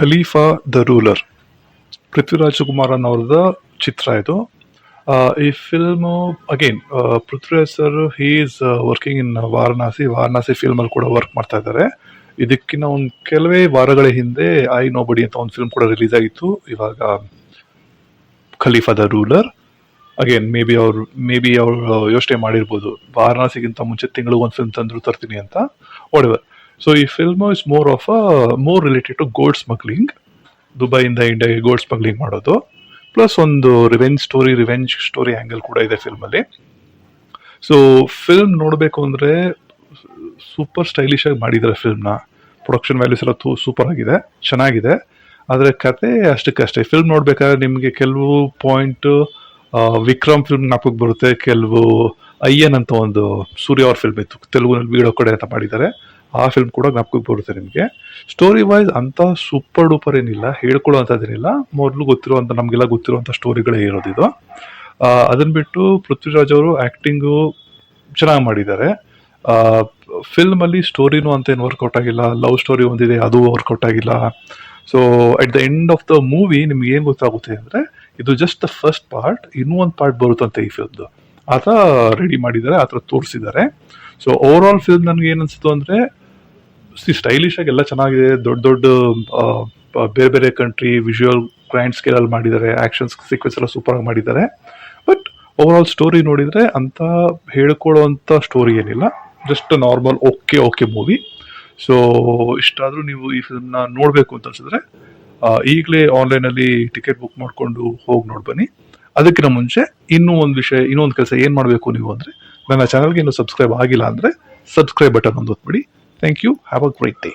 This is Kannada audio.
Khalifa the ruler, Prithviraj Kumaran ಅವ್ರದ ಚಿತ್ರ ಇದು. ಈ film again Prithviraj sir he is working in Varanasi film ಅಲ್ಲಿ ಕೂಡ ವರ್ಕ್ ಮಾಡ್ತಾ ಇದ್ದಾರೆ. ಇದಕ್ಕಿಂತ ಒಂದು ಕೆಲವೇ ವಾರಗಳ ಹಿಂದೆ ಐ ನೋ ಬಡಿ ಅಂತ ಒಂದು ಫಿಲ್ಮ್ ಕೂಡ ರಿಲೀಸ್ ಆಗಿತ್ತು. ಇವಾಗ Khalifa the ruler again may be ಅವ್ರು ಯೋಚನೆ ಮಾಡಿರ್ಬೋದು ವಾರಣಾಸಿಗಿಂತ ಮುಂಚೆ ತಿಂಗಳು ಒಂದು ಫಿಲ್ಮ್ ತಂದ್ರು ತರ್ತೀನಿ ಅಂತ. ವಾಟ್ ಸೊ ಈ film is more related to gold smuggling, ದುಬೈಯಿಂದ ಇಂಡಿಯಾಗೆ ಗೋಲ್ಡ್ ಸ್ಮಗ್ಲಿಂಗ್ ಮಾಡೋದು, ಪ್ಲಸ್ ಒಂದು ರಿವೆಂಜ್ ಸ್ಟೋರಿ ಆಂಗಲ್ ಕೂಡ ಇದೆ ಫಿಲ್ಮ್ ಅಲ್ಲಿ. ಸೊ ಫಿಲ್ಮ್ ನೋಡಬೇಕು ಅಂದ್ರೆ ಸೂಪರ್ ಸ್ಟೈಲಿಶ್ ಆಗಿ ಮಾಡಿದ್ದಾರೆ ಫಿಲ್ಮ್ನ. ಪ್ರೊಡಕ್ಷನ್ ವ್ಯಾಲ್ಯೂಸ್ ಎಲ್ಲ ಸೂಪರ್ ಆಗಿದೆ, ಚೆನ್ನಾಗಿದೆ. ಆದರೆ ಕತೆ ಅಷ್ಟಕ್ಕಷ್ಟೇ. ಫಿಲ್ಮ್ ನೋಡ್ಬೇಕಾದ್ರೆ ನಿಮಗೆ ಕೆಲವು ಪಾಯಿಂಟ್ ವಿಕ್ರಮ್ ಫಿಲ್ಮ್ ಜ್ಞಾಪಕಕ್ಕೆ ಬರುತ್ತೆ, ಕೆಲವು ಅಯ್ಯನ್ ಅಂತ ಒಂದು ಸೂರ್ಯ ಅವ್ರ ಫಿಲ್ಮ್ ಇತ್ತು ತೆಲುಗುನಲ್ಲಿ ವೀಡೋ ಕಡೆ ಅಂತ ಮಾಡಿದ್ದಾರೆ, ಆ ಫಿಲ್ಮ್ ಕೂಡ ಜ್ಞಾಪಕಕ್ಕೆ ಬರುತ್ತೆ ನಿಮಗೆ. ಸ್ಟೋರಿ ವೈಸ್ ಅಂತ ಸೂಪರ್ ಡೂಪರ್ ಏನಿಲ್ಲ, ಹೇಳ್ಕೊಳ್ಳೋ ಅಂಥದ್ದೇನಿಲ್ಲ, ನಮಗೆಲ್ಲ ಗೊತ್ತಿರುವಂಥ ಸ್ಟೋರಿಗಳೇ ಇರೋದಿದು. ಅದನ್ನ ಬಿಟ್ಟು ಪೃಥ್ವಿರಾಜ್ ಅವರು ಆ್ಯಕ್ಟಿಂಗು ಚೆನ್ನಾಗಿ ಮಾಡಿದ್ದಾರೆ. ಫಿಲ್ಮ್ ಅಲ್ಲಿ ಸ್ಟೋರಿನೂ ಅಂತ ಏನು ವರ್ಕೌಟ್ ಆಗಿಲ್ಲ, ಲವ್ ಸ್ಟೋರಿ ಒಂದಿದೆ ಅದು ವರ್ಕೌಟ್ ಆಗಿಲ್ಲ. So at the end of the movie ನಿಮ್ಗೆ ಏನು ಗೊತ್ತಾಗುತ್ತೆ ಅಂದರೆ ಇದು ಜಸ್ಟ್ ದ ಫಸ್ಟ್ ಪಾರ್ಟ್, ಇನ್ನೂ ಒಂದು ಪಾರ್ಟ್ ಬರುತ್ತಂತೆ ಈ ಫಿಲ್ಮ್ದು, ಆ ಥರ ರೆಡಿ ಮಾಡಿದ್ದಾರೆ, ಆ ಥರ ತೋರಿಸಿದ್ದಾರೆ. ಸೊ ಓವರ್ ಆಲ್ ಫಿಲ್ಮ್ ನನಗೆ ಏನು ಅನಿಸ್ತು ಅಂದರೆ ಸ್ಟೈಲಿಶ್ ಆಗಿ ಎಲ್ಲ ಚೆನ್ನಾಗಿದೆ, ದೊಡ್ಡ ಬೇರೆ ಬೇರೆ ಕಂಟ್ರಿ ವಿಜುವಲ್ ಗ್ರ್ಯಾಂಡ್ ಸ್ಕೇಲಲ್ಲಿ ಮಾಡಿದ್ದಾರೆ, ಆ್ಯಕ್ಷನ್ಸ್ ಸೀಕ್ವೆನ್ಸ್ ಎಲ್ಲ ಸೂಪರ್ ಆಗಿ ಮಾಡಿದ್ದಾರೆ. ಬಟ್ ಓವರ್ ಆಲ್ ಸ್ಟೋರಿ ನೋಡಿದರೆ ಅಂತ ಹೇಳ್ಕೊಳ್ಳೋವಂಥ ಸ್ಟೋರಿ ಏನಿಲ್ಲ, just normal okay movie. So ಇಷ್ಟಾದರೂ ನೀವು ಈ ಫಿಲ್ಮ್ನ ನೋಡಬೇಕು ಅಂತ ಅನ್ಸಿದ್ರೆ ಈಗಲೇ ಆನ್ಲೈನಲ್ಲಿ ಟಿಕೆಟ್ ಬುಕ್ ಮಾಡಿಕೊಂಡು ಹೋಗಿ ನೋಡ್ಬನ್ನಿ. ಅದಕ್ಕಿಂತ ಮುಂಚೆ ಇನ್ನೊಂದು ಕೆಲಸ ಏನು ಮಾಡಬೇಕು ನೀವು ಅಂದರೆ, ನನ್ನ ಚಾನಲ್ಗೆ ಇನ್ನೂ ಸಬ್ಸ್ಕ್ರೈಬ್ ಆಗಿಲ್ಲ ಅಂದರೆ ಸಬ್ಸ್ಕ್ರೈಬ್ ಬಟನ್ ಒಂದು ಒತ್ಬಿಡಿ. Thank you, have a great day.